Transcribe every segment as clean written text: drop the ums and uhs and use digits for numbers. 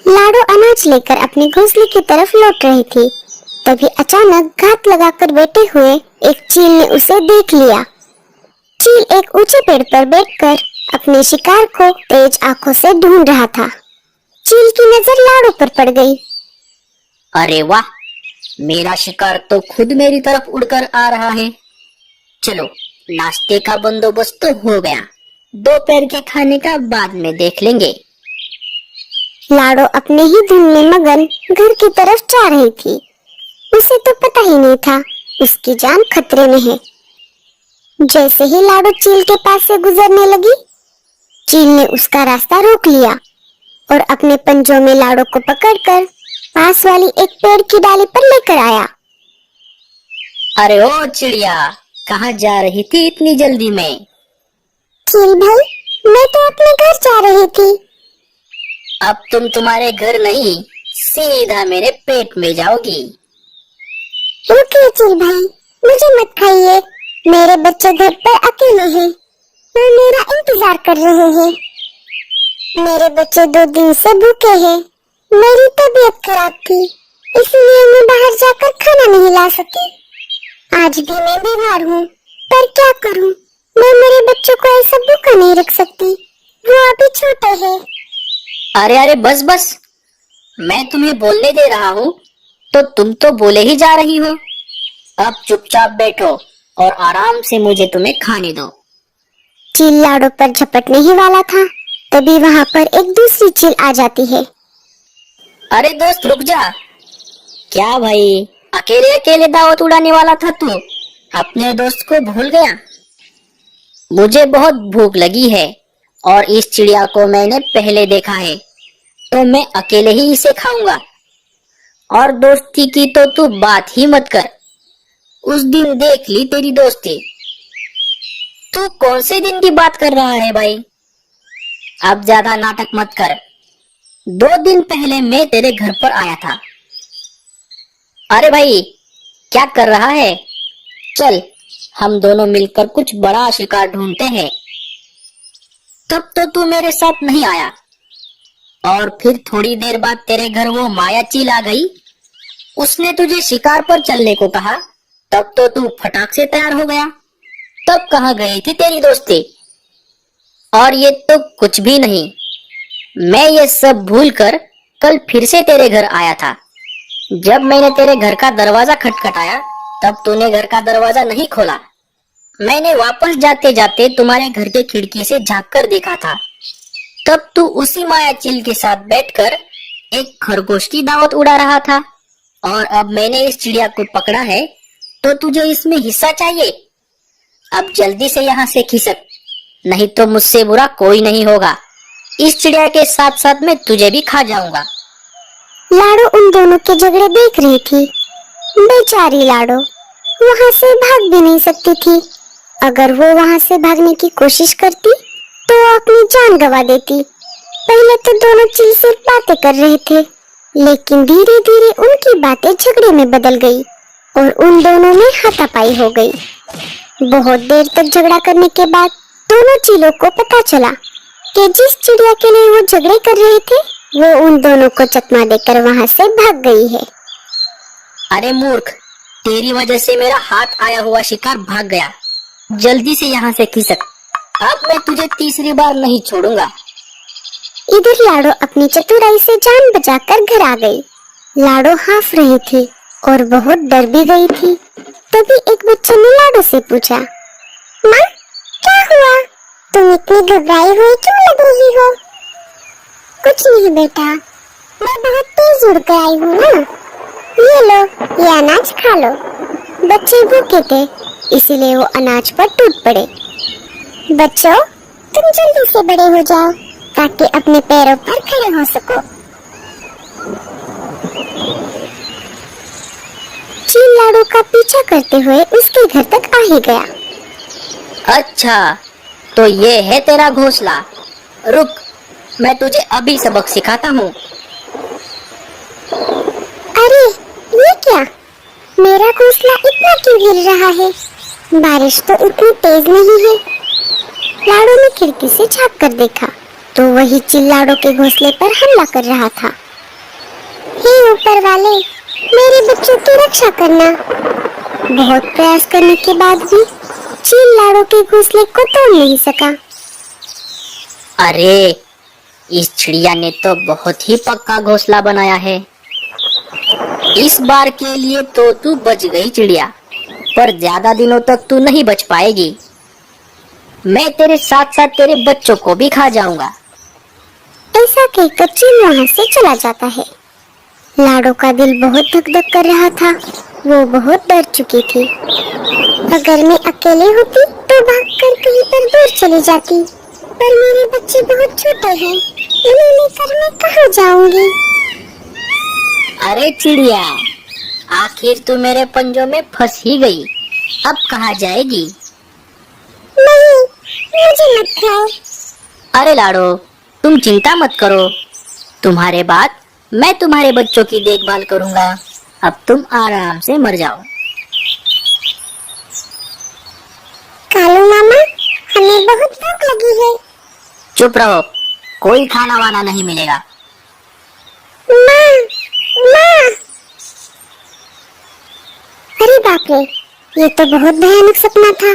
लाडो अनाज लेकर अपने घोंसले की तरफ लौट रही थी। तभी अचानक घात लगाकर बैठे हुए एक चील ने उसे देख लिया। चील एक ऊंचे पेड़ पर बैठकर अपने शिकार को तेज आंखों से ढूंढ रहा था। चील की नजर लाडो पर पड़ गई। अरे वाह, मेरा शिकार तो खुद मेरी तरफ उड़कर आ रहा है। चलो, नाश्ते का बंदोबस्त तो हो गया, दोपहर के खाने का बाद में देख लेंगे। लाडो अपने ही धुन में मगन घर की तरफ जा रही थी। उसे तो पता ही नहीं था उसकी जान खतरे में है। जैसे ही लाडो चील के पास से गुजरने लगी, चील ने उसका रास्ता रोक लिया और अपने पंजों में लाडो को पकड़कर पास वाली एक पेड़ की डाली पर लेकर आया। अरे ओ चिड़िया, कहाँ जा रही थी इतनी जल्दी में? चील भाई, मैं तो अपने घर जा रही थी। अब तुम तुम्हारे घर नहीं, सीधा मेरे पेट में जाओगी। रुकिए चील भाई, मुझे मत खाइए। मेरे बच्चे घर पर अकेले हैं और मेरा इंतजार कर रहे हैं। मेरे बच्चे 2 दिन से भूखे हैं। मेरी तबीयत खराब थी, इसलिए मैं बाहर जाकर खाना नहीं ला सकी। आज भी मैं बीमार हूँ, पर क्या करूँ? मैं मेरे बच्चों को ऐसा भूखा नहीं रख सकती, वो अभी छोटे हैं। अरे अरे, बस बस, मैं तुम्हें बोलने दे रहा हूँ तो तुम तो बोले ही जा रही हो। अब चुपचाप बैठो और आराम से मुझे तुम्हें खाने दो। चील लाडो पर झपटने ही वाला था, तभी वहाँ पर एक दूसरी चील आ जाती है। अरे दोस्त, रुक जा। क्या भाई, अकेले अकेले दावत उड़ाने वाला था तू? अपने दोस्त को भूल गया? मुझे बहुत भूख लगी है और इस चिड़िया को मैंने पहले देखा है, तो मैं अकेले ही इसे खाऊंगा। और दोस्ती की तो तू बात ही मत कर। उस दिन देख ली तेरी दोस्ती। तू कौन से दिन की बात कर रहा है भाई? अब ज्यादा नाटक मत कर। 2 दिन पहले मैं तेरे घर पर आया था। अरे भाई, क्या कर रहा है? चल, हम दोनों मिलकर कुछ बड़ा शिकार ढूंढते हैं। तब तो तू मेरे साथ नहीं आया और फिर थोड़ी देर बाद तेरे घर वो माया चील आ गई। उसने तुझे शिकार पर चलने को कहा, तब तो तू फटाक से तैयार हो गया। तब कहाँ गई थी तेरी दोस्ती? और ये तो कुछ भी नहीं, मैं ये सब भूलकर कल फिर से तेरे घर आया था। जब मैंने तेरे घर का दरवाजा खटखटाया, तब तूने घर का दरवाजा नहीं खोला। मैंने वापस जाते जाते तुम्हारे घर के खिड़की से झांक कर देखा था। तब तू उसी माया चील के साथ बैठकर एक खरगोश की दावत उड़ा रहा था। और अब मैंने इस चिड़िया को पकड़ा है, तो तुझे इसमें हिस्सा चाहिए। अब जल्दी से यहाँ से खिसक, नहीं तो मुझसे बुरा कोई नहीं होगा। इस चिड़िया के साथ साथ मैं तुझे भी खा जाऊंगा। लाडो उन दोनों के झगड़े देख रही थी। बेचारी लाडो वहाँ से भाग भी नहीं सकती थी। अगर वो वहाँ से भागने की कोशिश करती तो वो अपनी जान गंवा देती। पहले तो दोनों चील सिर्फ बातें कर रहे थे, लेकिन धीरे धीरे उनकी बातें झगड़े में बदल गई और उन दोनों में हाथापाई हो गई। बहुत देर तक झगड़ा करने के बाद दोनों चीलों को पता चला कि जिस चिड़िया के लिए वो झगड़े कर रहे थे, वो उन दोनों को चकमा देकर वहाँ से भाग गई है। अरे मूर्ख, तेरी वजह से मेरा हाथ आया हुआ शिकार भाग गया। जल्दी से यहाँ से खिसक, अब मैं तुझे तीसरी बार नहीं छोड़ूंगा। इधर लाडो अपनी चतुराई से जान बचाकर घर आ गई। लाडो हाफ रही थी और बहुत डर भी गई थी। तभी एक बच्चे ने लाडो से पूछा, माँ, क्या हुआ? तुम इतनी घबराई हुई क्यों लग रही हो? कुछ नहीं बेटा, मैं बहुत तेज उड़ कर आई हूँ ना। ये लो, ये अनाज खा लो। बच्चे भूखे थे, इसलिए वो अनाज पर टूट पड़े। बच्चों, तुम जल्दी से बड़े हो जाओ ताकि अपने पैरों पर खड़े हो सको। चील लाडो का पीछा करते हुए उसके घर तक आ ही गया। अच्छा, तो ये है तेरा घोंसला। रुक, मैं तुझे अभी सबक सिखाता हूँ। अरे ये क्या? मेरा घोंसला इतना क्यों हिल रहा है? बारिश तो इतनी तेज नहीं है। लाडो ने खिड़की से झांक कर देखा तो वही चील लाडो के घोंसले पर हमला कर रहा था। हे ऊपर वाले, मेरे बच्चों की रक्षा करना। बहुत प्रयास करने के बाद भी चील लाड़ो के घोंसले को तोड़ नहीं सका। अरे, इस चिड़िया ने तो बहुत ही पक्का घोंसला बनाया है। इस बार के लिए तो तू बच गई चिड़िया, पर ज्यादा दिनों तक तू नहीं बच पाएगी। मैं तेरे साथ साथ तेरे बच्चों को भी खा जाऊंगा। ऐसा कहकर चील वहां से चला जाता है। लाडो का दिल बहुत धक धक कर रहा था। वो बहुत डर चुकी थी। अगर मैं अकेले होती तो भागकर कहीं पर दूर चली जाती, पर मेरे बच्चे बहुत छोटे हैं, इन्हें लेकर मैं कहाँ जाऊंगी। अरे चिड़िया, आखिर तू मेरे पंजों में फंस ही गई। अब कहाँ जाएगी? नहीं, मुझे मत खाओ। अरे लाडो, तुम चिंता मत करो। तुम्हारे बाद मैं तुम्हारे बच्चों की देखभाल करूंगा। अब तुम आराम से मर जाओ। कालू मामा, हमें बहुत भूख लगी है। चुप रहो, कोई खाना वाना नहीं मिलेगा। माँ, माँ। अरे बाप रे, ये तो बहुत भयानक सपना था।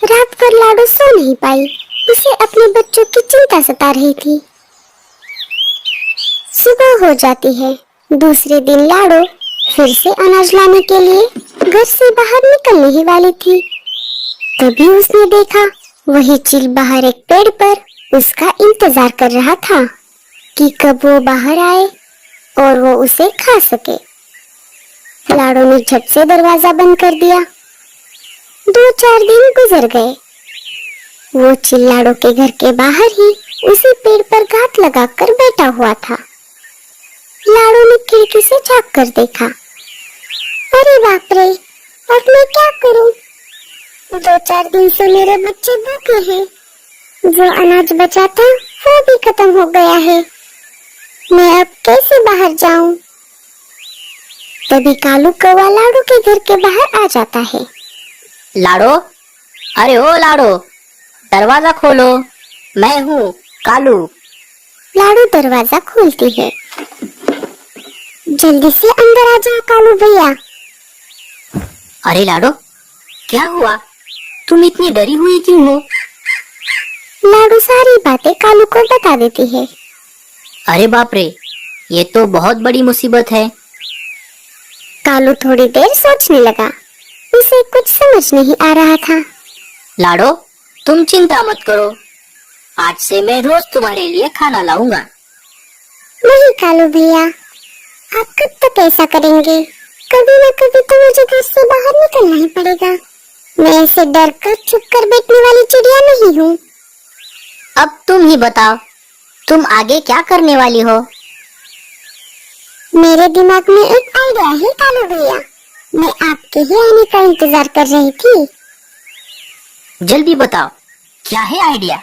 रात भर लाडो सो नहीं पाई। उसे अपने बच्चों की चिंता सता रही थी। सुबह हो जाती है। दूसरे दिन लाडो फिर से अनाज लाने के लिए घर से बाहर निकलने ही वाली थी। तभी उसने देखा वही चील बाहर एक पेड़ पर उसका इंतजार कर रहा था कि कब वो बाहर आए और वो उसे खा सके। लाडो ने झट से दरवाजा बंद कर दिया। 2-4 दिन गुजर गए। वो चील लाडो के घर के बाहर ही उसी पेड़ पर घात लगाकर बैठा हुआ था। लाडो ने खिड़की से झांक कर देखा। अरे बाप रे, अब मैं क्या करूं? 2-4 दिन से मेरे बच्चे भूखे हैं। जो अनाज बचा था वो भी खत्म हो गया है। मैं अब कैसे बाहर जाऊं? तभी कालू कौवा लाडो के घर के बाहर आ जाता है। लाडो, अरे ओ लाडो, दरवाजा खोलो, मैं हूँ कालू। लाडो दरवाजा खोलती है। जल्दी से अंदर आ जाओ कालू भैया। अरे लाडो, क्या हुआ? तुम इतनी डरी हुई क्यों हो? लाडो सारी बातें कालू को बता देती है। अरे बाप रे, ये तो बहुत बड़ी मुसीबत है। कालू थोड़ी देर सोचने लगा। उसे कुछ समझ नहीं आ रहा था। लाडो, तुम चिंता मत करो। आज से मैं रोज तुम्हारे लिए खाना लाऊंगा। नहीं कालू भैया, आप कब तक ऐसा करेंगे? कभी न कभी तो मुझे घर से बाहर निकलना ही पड़ेगा। मैं ऐसे डर कर छुप कर बैठने वाली चिड़िया नहीं हूँ। अब तुम ही बताओ, तुम आगे क्या करने वाली हो? मेरे दिमाग में एक आइडिया है कालू भैया। मैं आपके ही आने का इंतजार कर रही थी। जल्दी बताओ, क्या है आइडिया?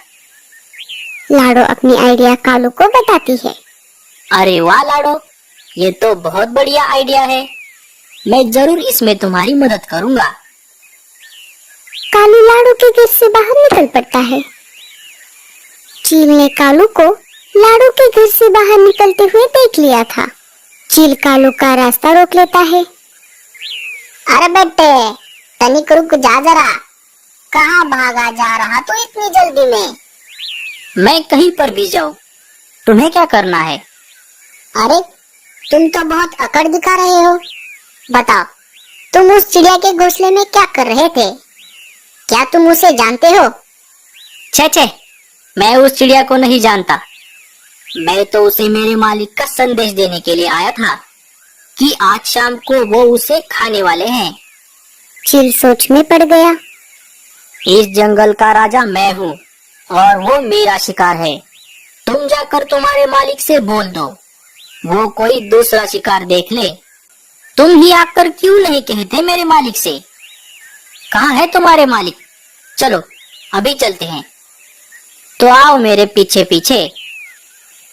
लाडो अपनी आइडिया कालू को बताती है। अरे वाह लाडो, ये तो बहुत बढ़िया आइडिया है। मैं जरूर इसमें तुम्हारी मदद करूंगा। कालू लाडो के घर से बाहर निकल पड़ता है। चील ने कालू को लाडो के घर से बाहर निकलते हुए देख लिया था। चील कालू का रास्ता रोक लेता है। अरे बेटे, तनिक रुक जा जरा। कहाँ भागा जा रहा तू इतनी जल्दी में? मैं कहीं पर भी जाऊं, तुम्हें क्या करना है? अरे, तुम तो बहुत अकड़ दिखा रहे हो। बताओ, तुम उस चिड़िया के घोंसले में क्या कर रहे थे? क्या तुम उसे जानते हो? छे छे, मैं उस चिड़िया को नहीं जानता। मैं तो उसे मेरे मालिक का संदेश देने के लिए आया था कि आज शाम को वो उसे खाने वाले हैं। चील सोच में पड़ गया। इस जंगल का राजा मैं हूँ और वो मेरा शिकार है। तुम जाकर तुम्हारे मालिक से बोल दो, वो कोई दूसरा शिकार देख ले। तुम ही आकर क्यों नहीं कहते मेरे मालिक से? कहाँ है तुम्हारे मालिक? चलो अभी चलते हैं। तो आओ मेरे पीछे पीछे।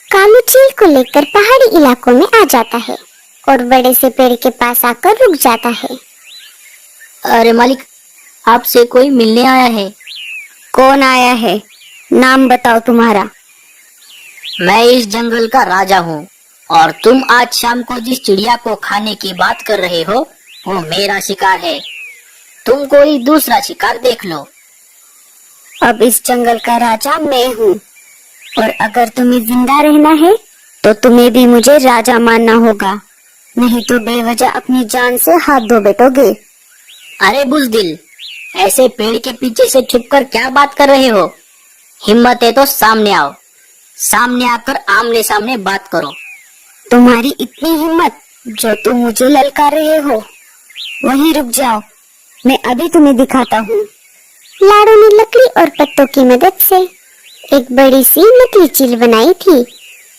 कालू चील को लेकर पहाड़ी इलाकों में आ जाता है और बड़े से पेड़ के पास आकर रुक जाता है। अरे मालिक, आपसे कोई मिलने आया है। कौन आया है? नाम बताओ तुम्हारा। मैं इस जंगल का राजा हूँ और तुम आज शाम को जिस चिड़िया को खाने की बात कर रहे हो वो मेरा शिकार है। तुम कोई दूसरा शिकार देख लो। अब इस जंगल का राजा मैं हूँ, और अगर तुम्हें जिंदा रहना है तो तुम्हें भी मुझे राजा मानना होगा, नहीं तो बेवजह अपनी जान से हाथ धो बैठोगे। अरे बुजदिल, ऐसे पेड़ के पीछे से छुपकर क्या बात कर रहे हो? हिम्मत है तो सामने आओ, सामने आकर आमने सामने बात करो। तुम्हारी इतनी हिम्मत जो तुम मुझे ललकार रहे हो, वहीं रुक जाओ, मैं अभी तुम्हें दिखाता हूँ। लाडो ने लकड़ी और पत्तों की मदद से एक बड़ी सी नकली चील बनाई थी।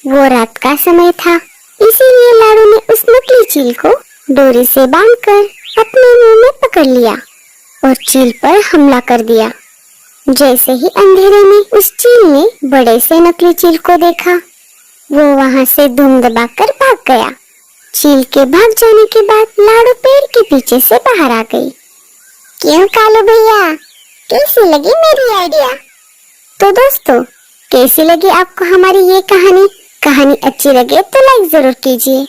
वो रात का समय था, इसीलिए लाडो ने उस नकली चील को डोरी से बांधकर अपने मुंह में पकड़ लिया और चील पर हमला कर दिया। जैसे ही अंधेरे में उस चील ने बड़े से नकली चील को देखा, वो वहां से दुम दबाकर भाग गया। चील के भाग जाने के बाद लाडो पेड़ के पीछे से बाहर आ गई। क्यों कालू भैया, कैसी लगी मेरी आइडिया? तो दोस्तों, कैसी लगी आपको हमारी ये कहानी? कहानी अच्छी लगे तो लाइक जरूर कीजिए।